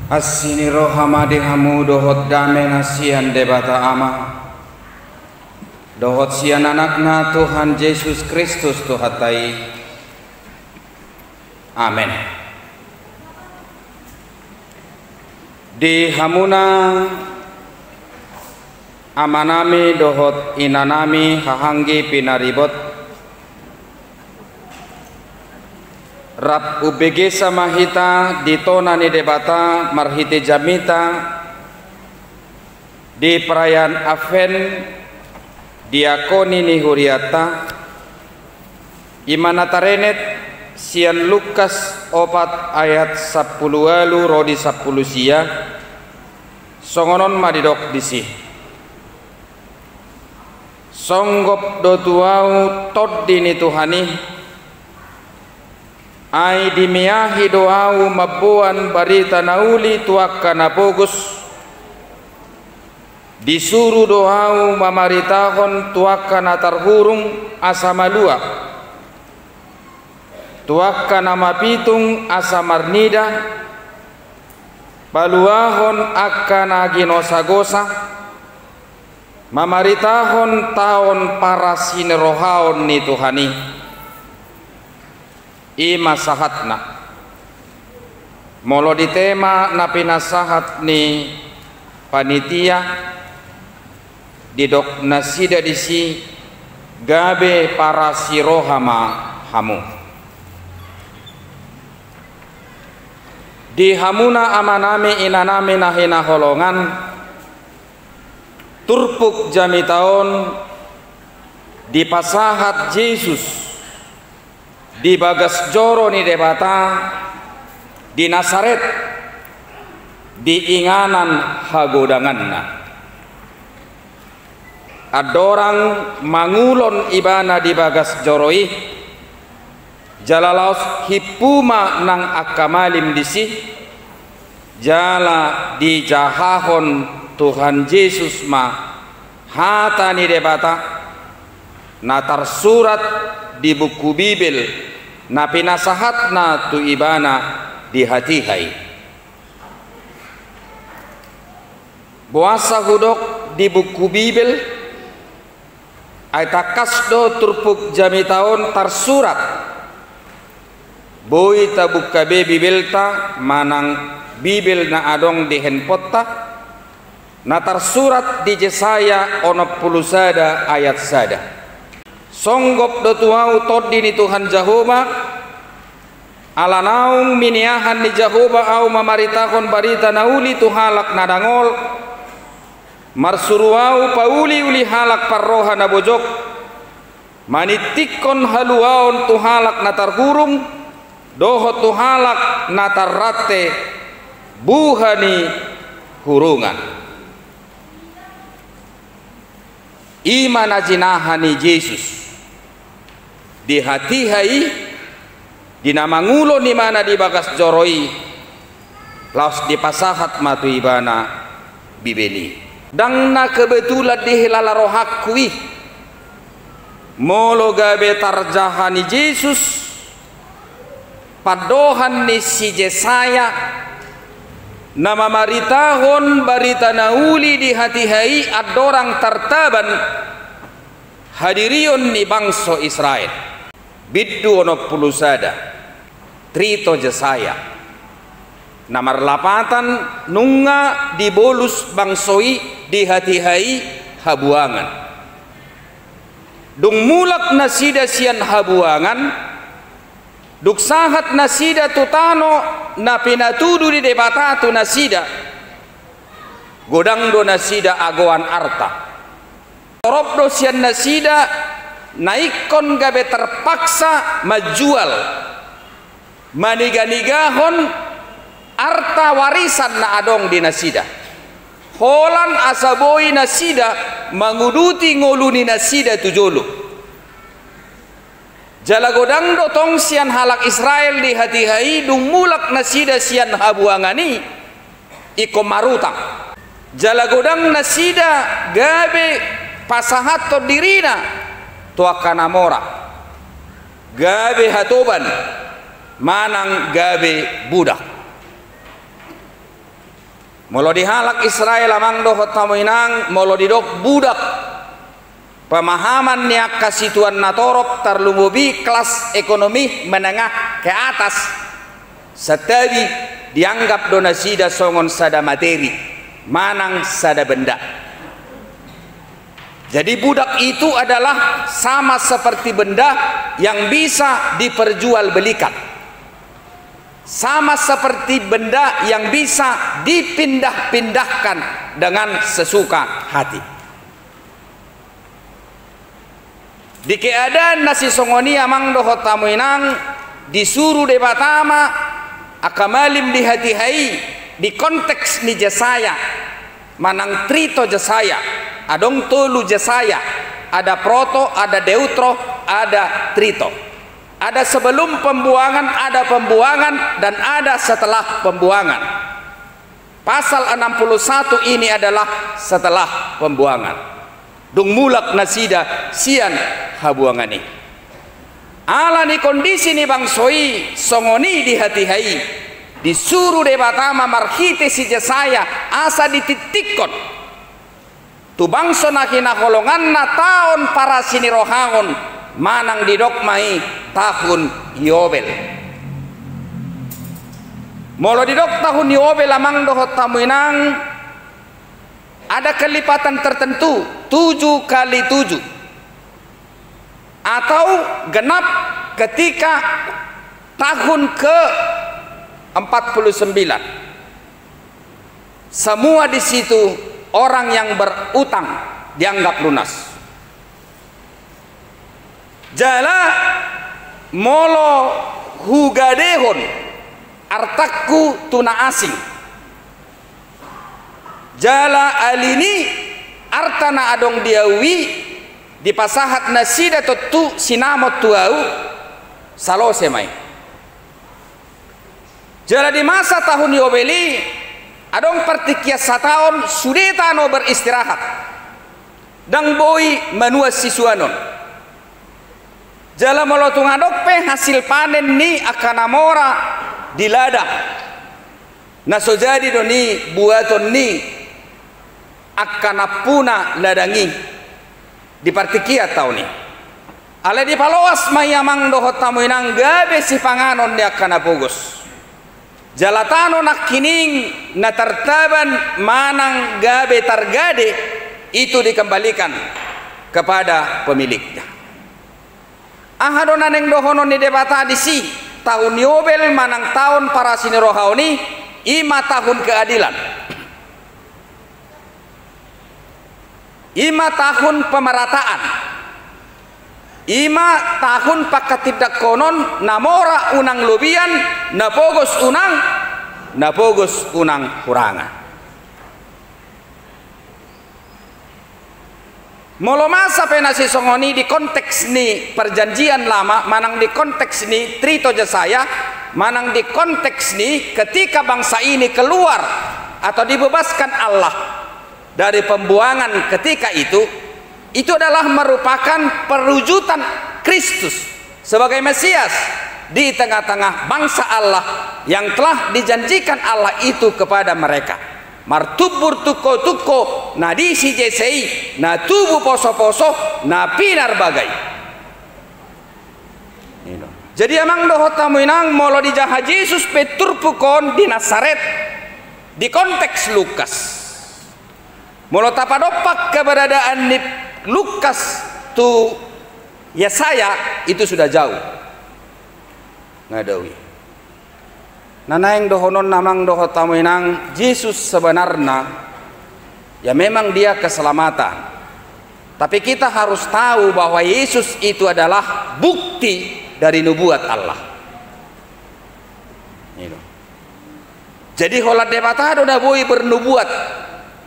Asini rohama hamu dohot dame nasian debata ama dohot sian anakna Tuhan Yesus Kristus tuhatai. Amin. Di hamuna amanami dohot inanami hahanggi pinaribot Rab UBG samahita ditonani debata marhite jamita di perayaan Advent diakoni ni huriata imana tarenet sian Lukas 4 ayat 10 walu rodi 10 sia songonon madidok disi songgop do tuau tod dini Tuhani ai dimiahi doau mabuan barita nauli tuakka nabogus disuruh doau mamaritahon tuakka natarhurung asamalua tuakka nama pitung asamarnida paluahon akka naginosagosa mamaritahon taon para sinerohaon ni Tuhani ima sahatna molo di tema na pinasahat ni panitia didok nasida disi gabe para sirohama hamu di hamuna amanami inanami nahina holongan turpuk jami taon di pasahat Yesus di bagas joro ni debata di Nasaret di inganan hagodanganna adorang mangulon ibana di bagas joroi jalalaos hipuma nang akamalim disi jala di jahahon Tuhan Yesus ma hata ni debata natar surat di buku Bibil na pinasahat na tu ibana di hatihai buasa hudok di buku Bibil ay takas do turpuk jami taon tarsurat boy tabuk kabe Bibil ta manang Bibil na adong di handphone na tarsurat di Yesaya 60 sada ayat sada songgop do tuau tod dini Tuhan Jahova ala naung miniahan ni Jahova au mamaritahon barita nauli tu halak nadangol marsuruau pauli uli halak parroha nabojok manitikon haluaon tu halak natarhurung doho tu halak natarrate buhani hurungan imana jinahani Yesus di hatihai di namangulo ni mana di bagas joroi laos di pasahat matu ibana bibeli dangna kebetulan di hilala rohakui molo gabe tarjahani Yesus padohan ni si Yesaya nama maritahon barita nauli di hatihai adorang tartaban hadirion ni bangso Israel biddu ono pulusada trito Yesaya namar lapatan nunga di bolus bangsoi di hatihai habuangan dung mulak nasida sian habuangan duk sahat nasida tutano na pinatudu di debata tu nasida godang do nasida agoan arta torop do sian nasida naikon gabe terpaksa majual maniganigahon arta warisan na adong di nasida holan asaboi nasida manguduti ngoluni nasida tujolo jalagodang do tong sian halak Israel di hatihai dung mulak nasida sian habuangani iko marutang jalagodang nasida gabe pasahat to dirina tuaka namora gabe hatoban manang gabe budak Molo dihalak Israel amang dohot tamuinang molo didok budak pemahaman niak kasituan natorok terlumubi kelas ekonomi menengah ke atas setabi dianggap donasida songon sada materi manang sada benda. Jadi budak itu adalah sama seperti benda yang bisa diperjualbelikan. Sama seperti benda yang bisa dipindah-pindahkan dengan sesuka hati. Di keadaan nasi songoni amang dohot tamuinang disuruh debatama akamalim di hati hai di konteks ni jasaya manang trito jasaya adong tolu jasaya ada proto ada deutro ada trito. Ada sebelum pembuangan, ada pembuangan, dan ada setelah pembuangan. Pasal 61 ini adalah setelah pembuangan. Dung mulak nasida sian habuangan ini. Ala ni kondisi ni bangsoi songoni di hati hai. Disuruh debatama marhite si jasaya asa dititikon. Tu bangso nakina holongan na taon para sini rohangon. Manang didokmai tahun Yobel. Molo didok tahun Yobel amang dohot tamuinang ada kelipatan tertentu 7 kali 7 atau genap ketika tahun ke 49. Semua di situ orang yang berutang dianggap lunas. Jala molo hugadehon artakku tuna asing. Jala alini artana adong diawi di pasahat nasida tu sinamot tuau salose mai. Jala di masa tahun Yobeli adong pertikias sataon sudetano beristirahat dang boy manuas sisuanon. Jala molotung adokpe hasil panen ni akanamora di ladang. Naso jadi doni buaton ni akanapuna ladangi di partikia tahun ni. Ale di paloas mayamang dohot tamuinang gabe si panganon di akanapugos. Jalatano nakining natartaban manang gabe targade itu dikembalikan kepada pemiliknya. Ahadona neng dohonon ni debata di si tahun Yobel manang tahun para sini rohaoni 5 tahun keadilan 5 tahun pemerataan 5 tahun pakatidak konon namora unang lubian napogos unang kurangan. Molo masa penasi songoni di konteks ni perjanjian lama manang di konteks ni trito jasaya manang di konteks ni ketika bangsa ini keluar atau dibebaskan Allah dari pembuangan ketika itu adalah merupakan perwujudan Kristus sebagai Mesias di tengah-tengah bangsa Allah yang telah dijanjikan Allah itu kepada mereka. Martubur tuko na di si jesei na tubu poso na pinar bagai. Jadi amang dohot tamuinang molo di jaha Yesus petur pukon di Nazaret di konteks Lukas. Molo tapadopak keberadaan di Lukas tu Yesaya itu sudah jauh ngadawi. Nanaing dohonon namang dohot tamuinang Yesus sebenarnya ya memang dia keselamatan. Tapi kita harus tahu bahwa Yesus itu adalah bukti dari nubuat Allah. Jadi holat debatado da boy bernubuat,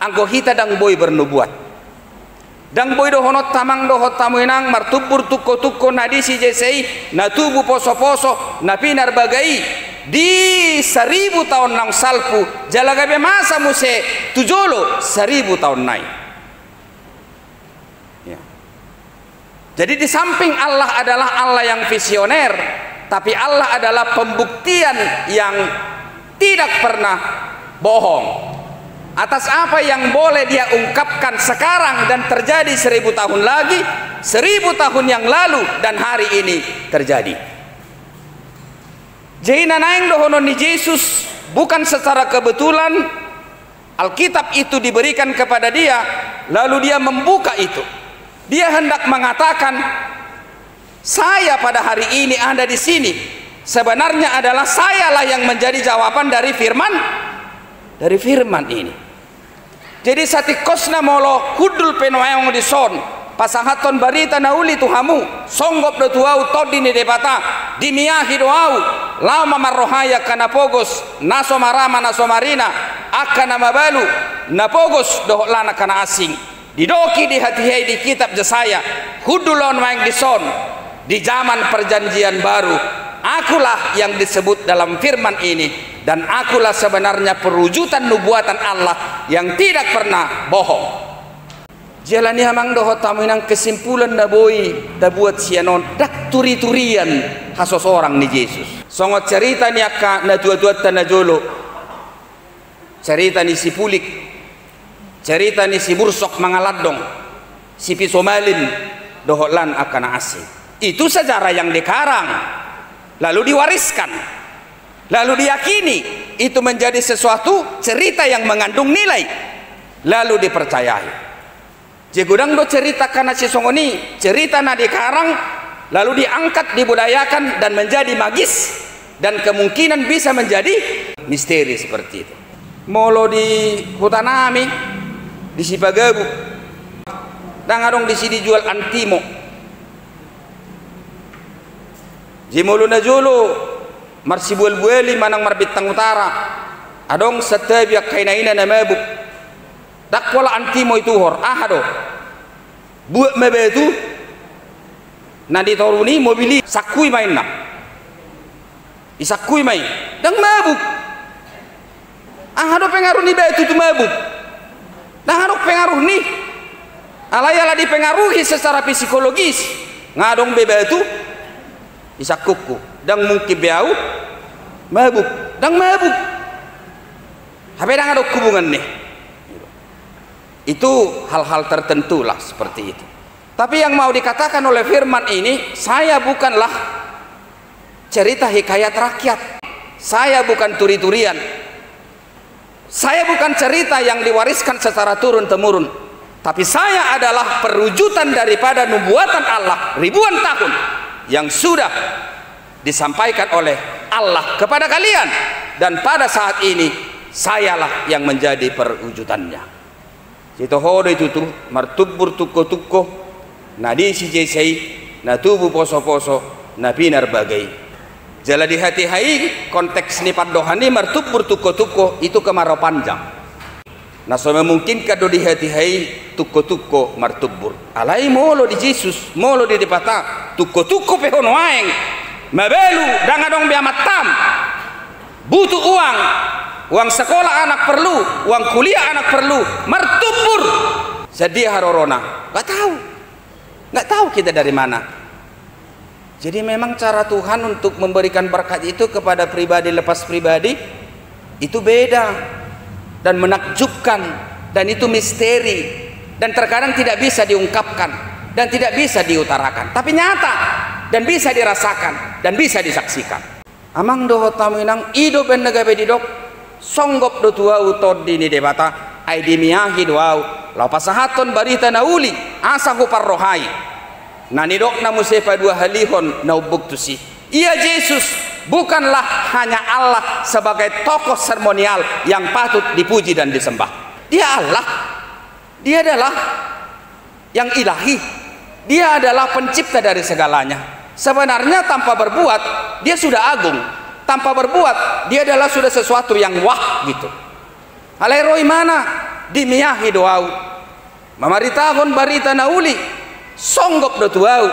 angko hita dang boy bernubuat. Dang boy dohonot tamang dohot tamuinang martubur tuko nadisi jesei natubu poso na pinar bagai. Di 1000 tahun nang salpu jalagabe masa muse tujolo 1000 tahun naik ya. Jadi di samping Allah adalah Allah yang visioner, tapi Allah adalah pembuktian yang tidak pernah bohong. atas apa yang boleh dia ungkapkan sekarang dan terjadi 1000 tahun lagi, 1000 tahun yang lalu dan hari ini terjadi. Jadi nanaing dohonon ni Yesus bukan secara kebetulan Alkitab itu diberikan kepada dia lalu dia membuka itu. Dia hendak mengatakan, saya pada hari ini ada di sini. Sebenarnya adalah sayalah yang menjadi jawaban dari firman ini. Jadi satikosna molo kudul penoyong di son pasahaton barita nauli tuhamu songgop do tuau todi ni debata dimiahi doau lama marrohaya kana pogos naso marama naso marina akana mabalu napogos doh lana kana asing didoki di hati di kitab Yesaya hudulon maeng di son di zaman perjanjian baru. Akulah yang disebut dalam firman ini dan akulah sebenarnya perwujudan nubuatan Allah yang tidak pernah bohong. Jalani hamang doho taminang kesimpulan na boy dabuat sianon dak turi-turian hasos orang ni Yesus. Songot cerita ni akka na dua-dua tanajolo. Cerita ni si pulik. Cerita ni si bursok mangaladong. Si pisomalin doholan akan asing. Itu sejarah yang dikarang. Lalu diwariskan, lalu diyakini itu menjadi sesuatu cerita yang mengandung nilai, lalu dipercayai. Jegudang do cerita karena si songoni cerita na dikarang, lalu diangkat, dibudayakan dan menjadi magis dan kemungkinan bisa menjadi misteri seperti itu. Molo di Hutanami, di Sipagabu, dan adong di sini jual antimo. Jimulu na julu marsibuel bueli manang marbitang utara adong setiap kainaina na mabuk dakpola antimo itu hor ahado buat mebetu na ditoruni mobili sakui main na isakui main dang mabuk ahado pengaruh ni betu tu mabuk dang hado pengaruh ni alayala dipengaruhi secara psikologis ngadong bebetu isakuku dang mungkin biau mabuk dang mabuk habe dang ada hubungan nih itu hal-hal tertentu lah seperti itu. Tapi yang mau dikatakan oleh firman ini, saya bukanlah cerita hikayat rakyat, saya bukan turi-turian, saya bukan cerita yang diwariskan secara turun-temurun, tapi saya adalah perwujudan daripada nubuatan Allah ribuan tahun yang sudah disampaikan oleh Allah kepada kalian, dan pada saat ini sayalah yang menjadi perwujudannya. Itu hodo itu tuh martubur tuko-tuko nadi si jesei na tubuh poso-poso na pinar bagai jala di hati hai konteks ni padohani martubur tuko-tuko itu kemarau panjang nah so memungkinkan do di hati hai tuko-tuko martubur alai molo di Yesus molo di depata tuko-tuko pehono aeng mabelu dangadong biamatam butuh uang sekolah anak perlu, uang kuliah anak perlu, martubur sedia harorona, nggak tahu kita dari mana. Jadi memang cara Tuhan untuk memberikan berkat itu kepada pribadi lepas pribadi itu beda dan menakjubkan, dan itu misteri dan terkadang tidak bisa diungkapkan dan tidak bisa diutarakan, tapi nyata dan bisa dirasakan dan bisa disaksikan. Amang doho taminang ido ben nagabe didok songgop do tuau todi ni debata ai dimiahi doau lau pasahaton barita nauli asahu parrohai nani dok namu sepa dua halihon na ubuktusi. Ia Yesus bukanlah hanya Allah sebagai tokoh seremonial yang patut dipuji dan disembah. Dia Allah, dia adalah yang ilahi, dia adalah pencipta dari segalanya. Sebenarnya tanpa berbuat dia sudah agung, tanpa berbuat dia adalah sudah sesuatu yang wah gitu. Aleroi mana dimiahi doau mamaritahon barita nauli songgop do tuau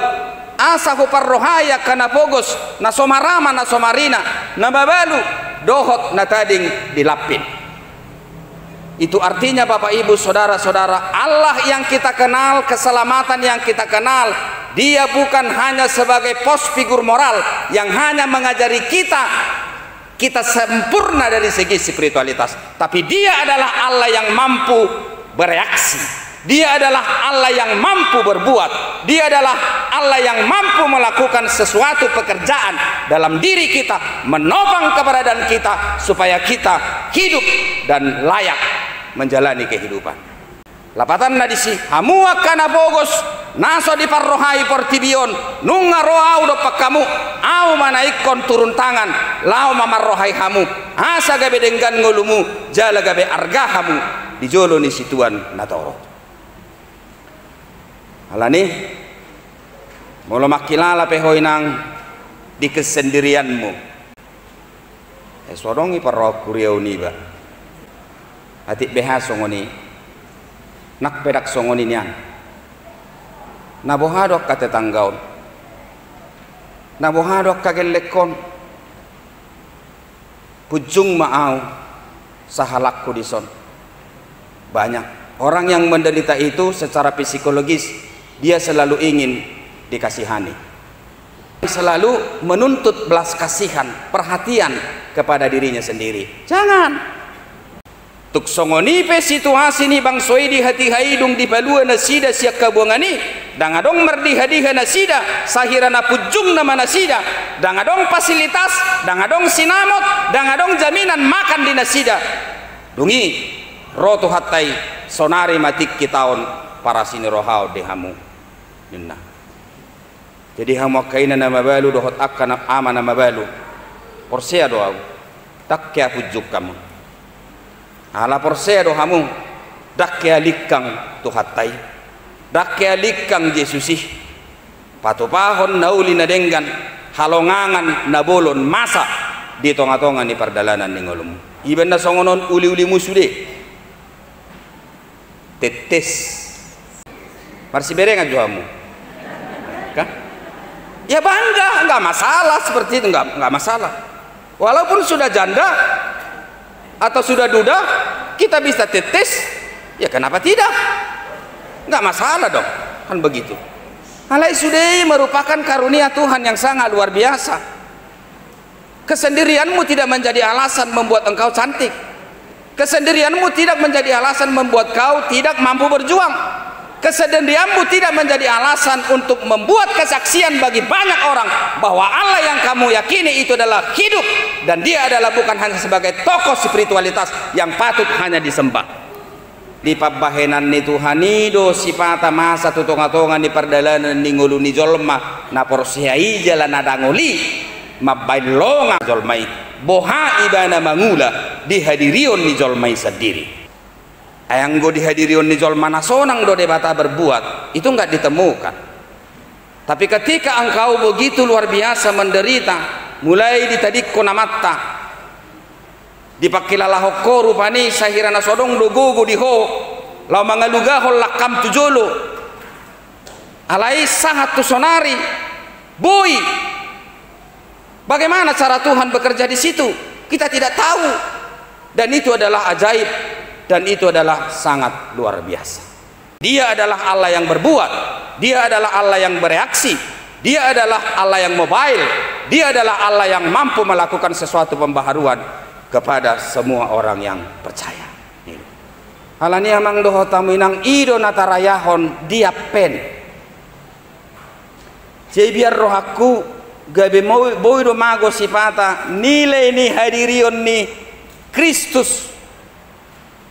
asahu parrohaya kana pogos nasomarama nasomarina nababalu dohot natading dilapin. Itu artinya Bapak Ibu saudara-saudara, Allah yang kita kenal, keselamatan yang kita kenal, dia bukan hanya sebagai pos figur moral yang hanya mengajari kita kita sempurna dari segi spiritualitas, tapi Dia adalah Allah yang mampu bereaksi. Dia adalah Allah yang mampu berbuat. Dia adalah Allah yang mampu melakukan sesuatu pekerjaan dalam diri kita, menopang keberadaan kita supaya kita hidup dan layak menjalani kehidupan. Lapatan nadisi hamua kana bogos naso di parrohai portibion nunga roau do pakamu au manaikon turun tangan lau mamarrohai hamu asa gabe denggan ngolumu jala gabe arga hamu dijolo ni situan natoro. Alani mula makilala pehoy nang di kesendirianmu. Sodongi parro kuriau ni ba. Hati beha songoni. Nak pedak songoni nian. Nabohadok ka tetanggaon. Nabohadok ka gelekon. Pujung maau sahalakku dison. Banyak orang yang menderita itu secara psikologis. Dia selalu ingin dikasihani, selalu menuntut belas kasihan, perhatian kepada dirinya sendiri. Jangan tuk songoni pe situasi ni bang soi di hati haidung di balua nasida siak kabuangani dangadong merdi hadiha nasida sahirana pujung nama nasida dangadong fasilitas dangadong sinamot dangadong jaminan makan di nasida dungi rotu hatai sonari matik kitaon para sini rohau dehamu. Nina. Jadi hamu kaina nama balu dohot akan ama nama balu. Porsea doa tak kya pujuk kamu. Ala porsea do hamu dak kya likang tuhatai. Dak kya likang Yesusih. Patupahon nauli na denggan halongangan nabolon masa di tonga-tonga ni pardalanan ni ngolum. Iban na songonon uli-uli musude. Tetes. Marsi berengan johamu. Kan? Ya bangga, nggak masalah seperti itu, nggak masalah. Walaupun sudah janda atau sudah duda, kita bisa tetes, ya kenapa tidak? Nggak masalah dong, kan begitu. Alai sudai merupakan karunia Tuhan yang sangat luar biasa. Kesendirianmu tidak menjadi alasan membuat engkau cantik. Kesendirianmu tidak menjadi alasan membuat kau tidak mampu berjuang. Kesendirianmu tidak menjadi alasan untuk membuat kesaksian bagi banyak orang bahwa Allah yang kamu yakini itu adalah hidup dan Dia adalah bukan hanya sebagai tokoh spiritualitas yang patut hanya disembah. Di pabahenan ni Tuhanido sipata masa tutonga-tonga ni pardalanan ni ngulu ni jolma na porsiai jalan nadangoli mabailonga jolmai boha ibana mangula dihadirion ni jolmai sendiri. Ayang go dihadirion ni jolma nasonang do debata berbuat itu enggak ditemukan. Tapi ketika engkau begitu luar biasa menderita, mulai ditadik konamatta dipakilalaho ko rupani sahirana sodong do gogo diho lau mangalugahol lakam tujolo alai sahat tu sonari boy. Bagaimana cara Tuhan bekerja di situ kita tidak tahu, dan itu adalah ajaib. Dan itu adalah sangat luar biasa. Dia adalah Allah yang berbuat. Dia adalah Allah yang bereaksi. Dia adalah Allah yang mobile. Dia adalah Allah yang mampu melakukan sesuatu pembaharuan kepada semua orang yang percaya. Halani amang doho taminang ido natarayahon dia pen. Jadi biar rohaku gabe boy do mago sipata nilai ni hadirion ni Kristus.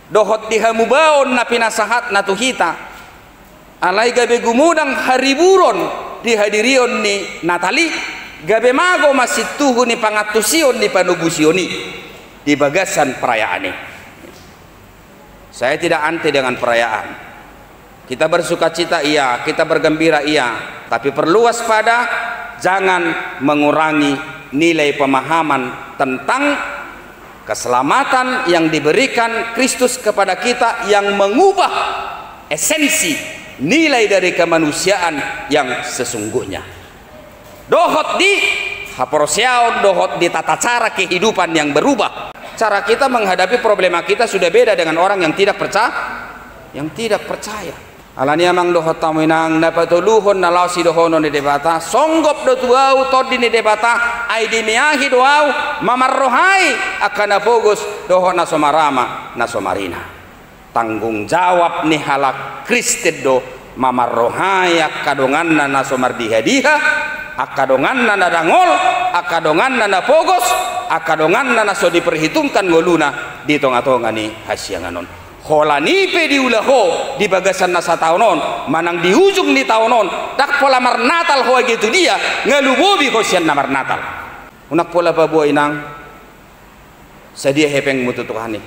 Dohot dihamubaon na pinasahat na tuhita alay gabe gumudang hariburon dihadirion ni Natali gabe mago masituhu ni pangatusion ni panubusioni di bagasan perayaan ini. Saya tidak anti dengan perayaan, kita bersuka cita iya, kita bergembira iya, tapi perlu waspada jangan mengurangi nilai pemahaman tentang keselamatan yang diberikan Kristus kepada kita yang mengubah esensi nilai dari kemanusiaan yang sesungguhnya. Dohot di haporosiaon, dohot di tata cara kehidupan yang berubah. Cara kita menghadapi problema kita sudah beda dengan orang yang tidak percaya. Alani amang do hotaminang na patuluhon na lausi do hono ni debata songgop do tuau todi ni debata ai dimiahi doau mamarrohai akan apogos do hona somarama na somarina tanggung jawab ni halak Kristen do mamarrohai akadongan na somardihadiha akadongan na dangol akadongan na pogos akadongan na so diperhitungkan ngoluna di tonga-tonga ni hasyanganon holani pe diulaho di bagasan nasa tahunon manang di ujung ni tahunon tak pola marnatal hoa gitu dia ngalubobi ko siyan na marnatal unak pola babuay nang sadia hepeng mututuhani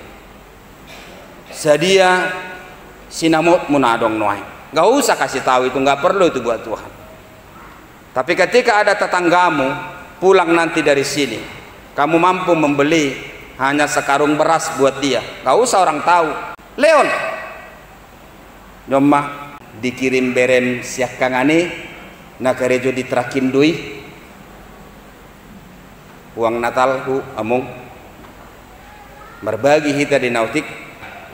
sadia sinamot munadong noy gak usah kasih tahu itu, nggak perlu itu buat Tuhan. Tapi ketika ada tetanggamu pulang nanti dari sini kamu mampu membeli hanya sekarung beras buat dia, gak usah orang tahu. Leon nyoma dikirim beren siak kangane na gerejo diterakin dui uang Natal ku amung berbagi kita di nautik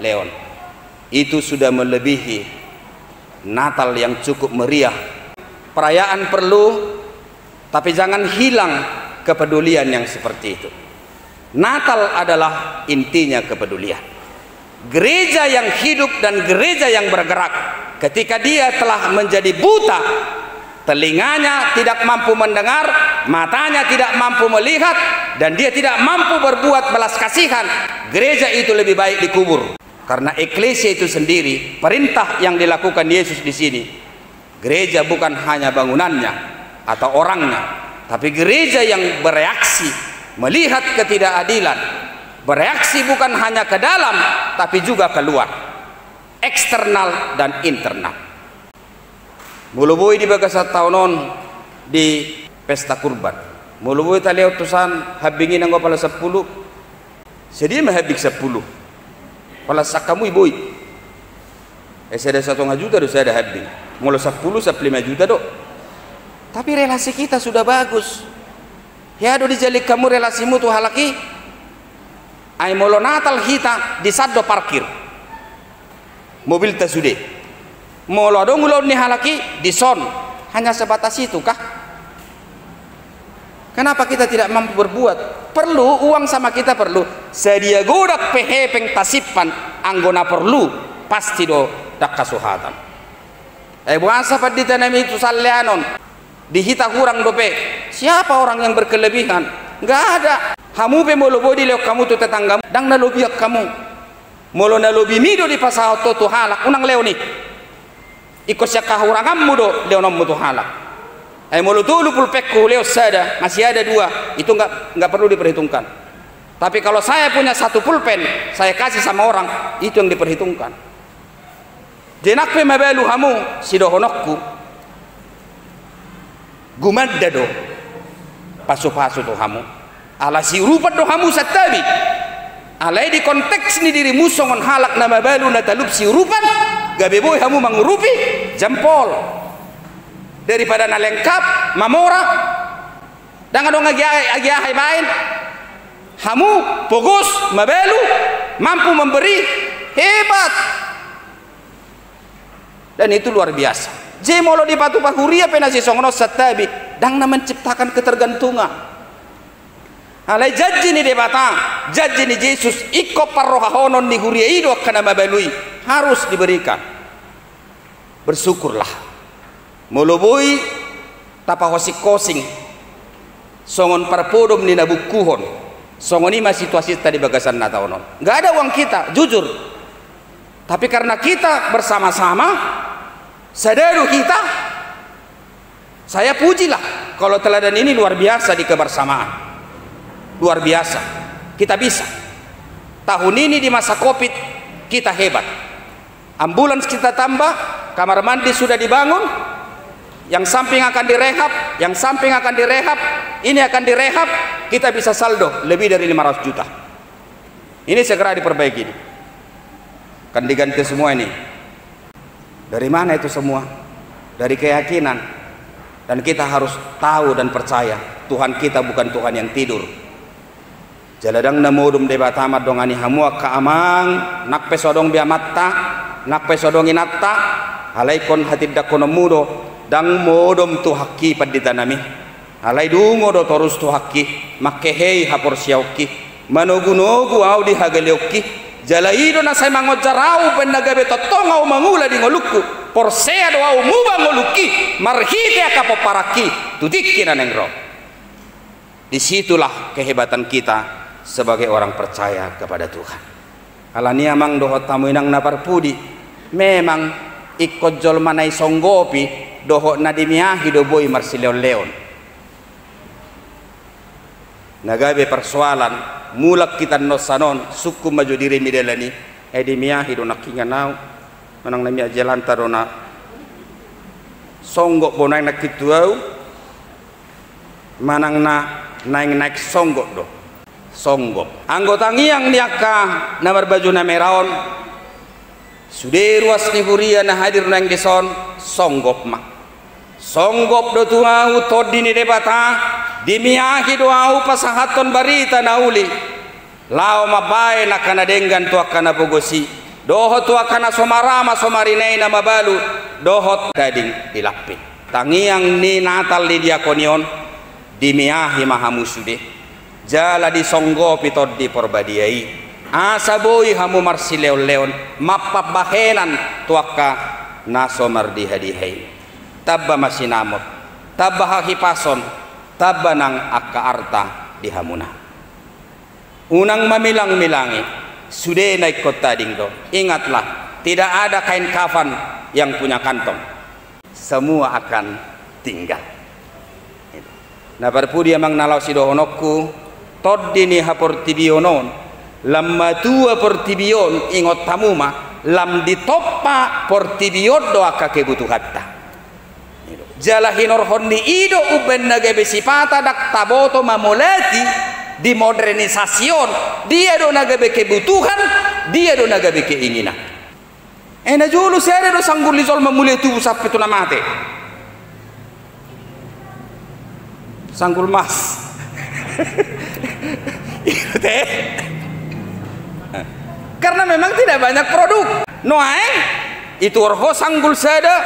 Leon itu sudah melebihi Natal yang cukup meriah. Perayaan perlu, tapi jangan hilang kepedulian yang seperti itu. Natal adalah intinya kepedulian. Gereja yang hidup dan gereja yang bergerak, ketika dia telah menjadi buta, telinganya tidak mampu mendengar, matanya tidak mampu melihat, dan dia tidak mampu berbuat belas kasihan, gereja itu lebih baik dikubur. Karena eklesia itu sendiri, perintah yang dilakukan Yesus di sini, gereja bukan hanya bangunannya atau orangnya, tapi gereja yang bereaksi melihat ketidakadilan. Bereaksi bukan hanya ke dalam, tapi juga keluar, eksternal dan internal. Mulubui di bagasat tahunon di pesta kurban. Mulubui tali utusan habingin ang pala 10. Jadi mahabig 10. Pala sakamu iboy. Saya ada 1,5 juta do saya ada habing. Mula 10 sa 5 juta do. Tapi relasi kita sudah bagus. Ya do dijalik kamu relasimu tuh halaki. Ay molo Natal kita di saddo parkir mobil tasude molo dong ulon ni halaki di son hanya sebatas itu kah? Kenapa kita tidak mampu berbuat? Perlu uang sama kita perlu sedia godak pehe peng tasipan anggona perlu pasti do dak kasuhatan buasa pad ditanami itu salleanon dihita kurang dope siapa orang yang berkelebihan? Nggak ada. Kamu pe molo bodi leo kamu tu tetanggamu dang nalobiak kamu molo nalobi mido di pasao to halak unang leo ni ikut siya kahuranganmu do leo nomu tu halak molo dulu pulpekku leo sada masih ada 2 itu nggak perlu diperhitungkan. Tapi kalau saya punya 1 pulpen saya kasih sama orang itu yang diperhitungkan. Jenak pe mabelu hamu sidohonokku gumadda do pasu-pasu to hamu ala si rupat do hamu satabi alai di konteks ni diri musongon halak nama balu na talup si rupat gabe boy hamu mangurupi jempol daripada na lengkap mamora dengan dong agi ahai main hamu pogos mabalu mampu memberi hebat dan itu luar biasa. Jemolo di patu pahuria penasi songono satabi dang na menciptakan ketergantungan. Alai janji ni debata, janji ni Yesus iko parrohahonon ni huriaido kana mabalui harus diberikan. Bersyukurlah. Mulubui tapahosik kosing songon parpodom ni nabukuhon. Songon ima situasi tadi bagasan nataonon. Enggak ada uang kita, jujur. Tapi karena kita bersama-sama sadaru kita saya pujilah kalau teladan ini luar biasa di kebersamaan. Luar biasa, kita bisa. Tahun ini di masa Covid kita hebat. Ambulans kita tambah, kamar mandi sudah dibangun, yang samping akan direhab, yang samping akan direhab, ini akan direhab, kita bisa saldo lebih dari 500 juta. Ini segera diperbaiki. Kan diganti semua ini. Dari mana itu semua? Dari keyakinan. Dan kita harus tahu dan percaya Tuhan kita bukan Tuhan yang tidur. Jaladang namodum debatama dongani hamua kaamang nak pesodong biamatta nak pesodong inatta alai kon hatidda kono mudo dang modom tu hakki paditanami alai dungo do torus tu hakki makke hei hapor siauki manogu-nogu au di hagaleuki jalaido na sai mangojarau pendagabe totongau mangula di ngolukku porsea do au muba ngoluki marhite akapoparaki tutiki na nengro. Disitulah kehebatan kita sebagai orang percaya kepada Tuhan. Alani amang dohot tamu inang naparpudi memang ikut jol manai songgopi dohot nadimiahi do boy marsileon-leon. Nagabe persoalan mulak kita nosanon suku maju diri midelani edimiahi do nakinganau manang namia jalan tarona songgok bonai nakituau manang na naik songgok do songgok anggota ngiang niaka namar baju na meraon sudah ruas ni huria na hadir nang dison songgok mak songgok do tuau todi ni debata dimiahi do au pasahaton barita nauli lao mabae nakana denggan tu akana bogosi dohot tu akana somarama somarinei nama balu dohot dading dilapin tangiang ni natal di diakonion dimiahi mahamusude jala di songgo pitod di porbadiai asa boy hamu marsileon-leon mapap bahenan tuaka naso mardi hadihai tabba masinamot tabba hakipason tabba nang akka arta di hamuna unang mamilang-milangi sudah naik kota dingdo ingatlah tidak ada kain kafan yang punya kantong semua akan tinggal. Na parpudi amang nalaw si dohonokku toddini haportibionon lamma tua portibion ingot tamuma lam ditoppa portibion do akka kebutuhatta jala hinor honni ido uben nagebe sipata dak taboto mamolati di modernisasiun dia do nagebe kebutuhan dia do nagebe keinginan ena julu sere do sanggul lizol mamule tu sampai tu namate sanggul mas karena memang tidak banyak produk noaeng itu orho sanggul sada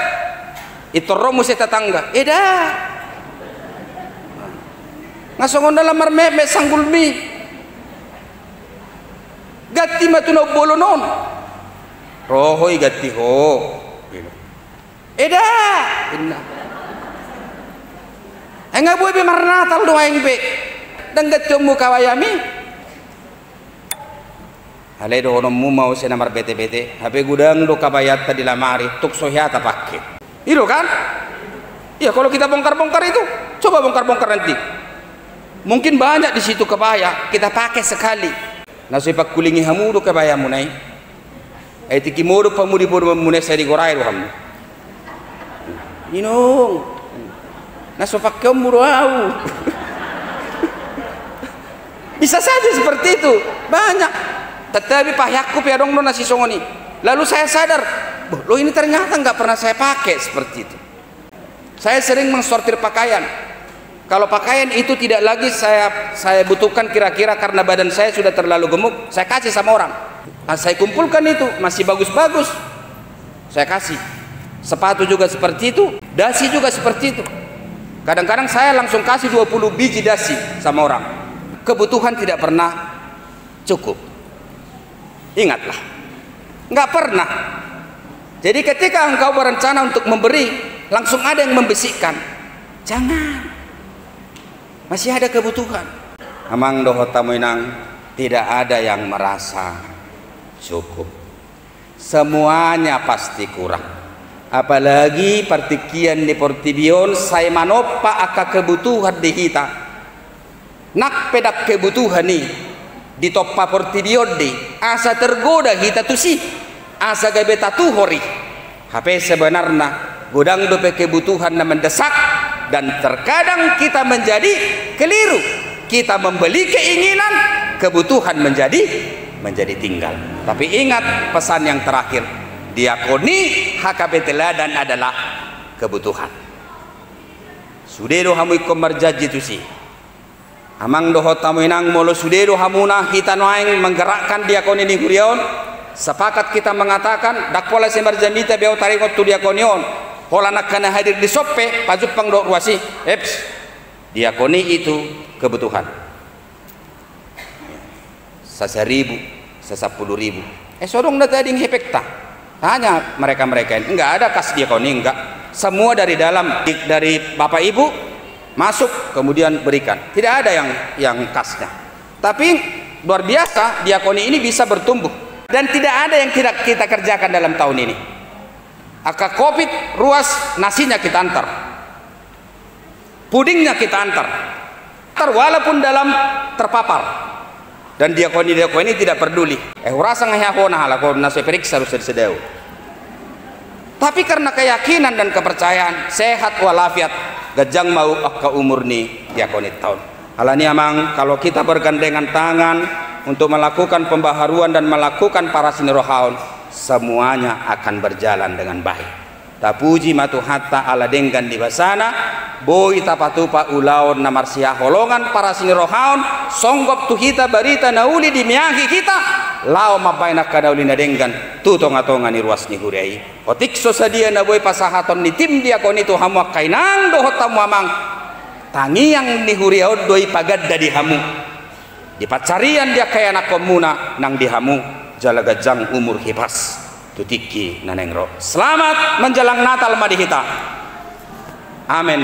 itu romu se tetangga eda ngasongon dalam marmeme sanggul mi gatti matuno bolonon rohoi gatti ho eda inna enggak buat be marnatal doa yang be denggat cemu kawayami hale do ono mu mau se namar bete-bete habe gudang do kabayat tadi lamari tuk sohyata pakai itu kan ya kalau kita bongkar-bongkar itu coba bongkar-bongkar nanti mungkin banyak di situ kebaya kita pakai sekali nasi pak kulingi hamu do kebaya munai etiki modo pamudi podo munai sari gorai do hamu inung nasopak kamu doau bisa saja seperti itu banyak tetapi Pak Yakub ya dong lo nasi songoni lalu saya sadar lo ini ternyata nggak pernah saya pakai seperti itu saya sering mensortir pakaian kalau pakaian itu tidak lagi saya butuhkan kira-kira karena badan saya sudah terlalu gemuk saya kasih sama orang nah, saya kumpulkan itu masih bagus-bagus saya kasih sepatu juga seperti itu dasi juga seperti itu kadang-kadang saya langsung kasih 20 biji dasi sama orang kebutuhan tidak pernah cukup ingatlah nggak pernah jadi ketika engkau berencana untuk memberi langsung ada yang membisikkan jangan masih ada kebutuhan amang dohot tamuinang tidak ada yang merasa cukup semuanya pasti kurang apalagi partikian di portibion saya manopa aka kebutuhan di kita nak pedak kebutuhan nih di toppa portibion di asa tergoda kita tuh sih asa gabeta tuh hori HP sebenarnya godang dope kebutuhan na mendesak dan terkadang kita menjadi keliru kita membeli keinginan kebutuhan menjadi tinggal tapi ingat pesan yang terakhir diakoni HKP teladan adalah kebutuhan sudero hamu ikom marjaji tu si amang dohot tamu inang molo sudero hamuna kita noaing menggerakkan diakoni ni kurion sepakat kita mengatakan dakpola sembar jamita beo taringot tu diakonion hola nakana hadir di soppe pajupang do ruasi diakoni itu kebutuhan sasaribu sasapuluh ribu sodong na tading hepekta tanya mereka ini enggak ada kas diakoni, enggak, semua dari dalam dari bapak ibu masuk kemudian berikan, tidak ada yang kasnya. Tapi luar biasa diakoni ini bisa bertumbuh dan tidak ada yang tidak kita kerjakan dalam tahun ini. Aka Covid ruas nasinya kita antar, pudingnya kita antar walaupun dalam terpapar, dan diakoni tidak peduli rasa ngahona halako nasi periksa harus sedeu. Tapi karena keyakinan dan kepercayaan sehat walafiat gajang mau ke umur ni diakoni tahun alani amang kalau kita bergandengan tangan untuk melakukan pembaharuan dan melakukan para sinirohaun semuanya akan berjalan dengan baik. Tapuji matu hatta ala denggan di basana boy tapatupa ulaon namarsia holongan para sinirohaun songgop tu kita barita nauli di miyahi kita lao mabaina kadauli na denggan tutonga-tonga ni ruas ni hurei otikso sadia na boy pasahaton ni tim diakoni tu hamuak kainang dohot tamu amang tangi yang nihuriaud doi pagadda di hamu di pacarian dia kaya anak komuna nang di hamu jalagajang umur hipas tutiki nanengro. Selamat menjelang Natal madi kita, amin.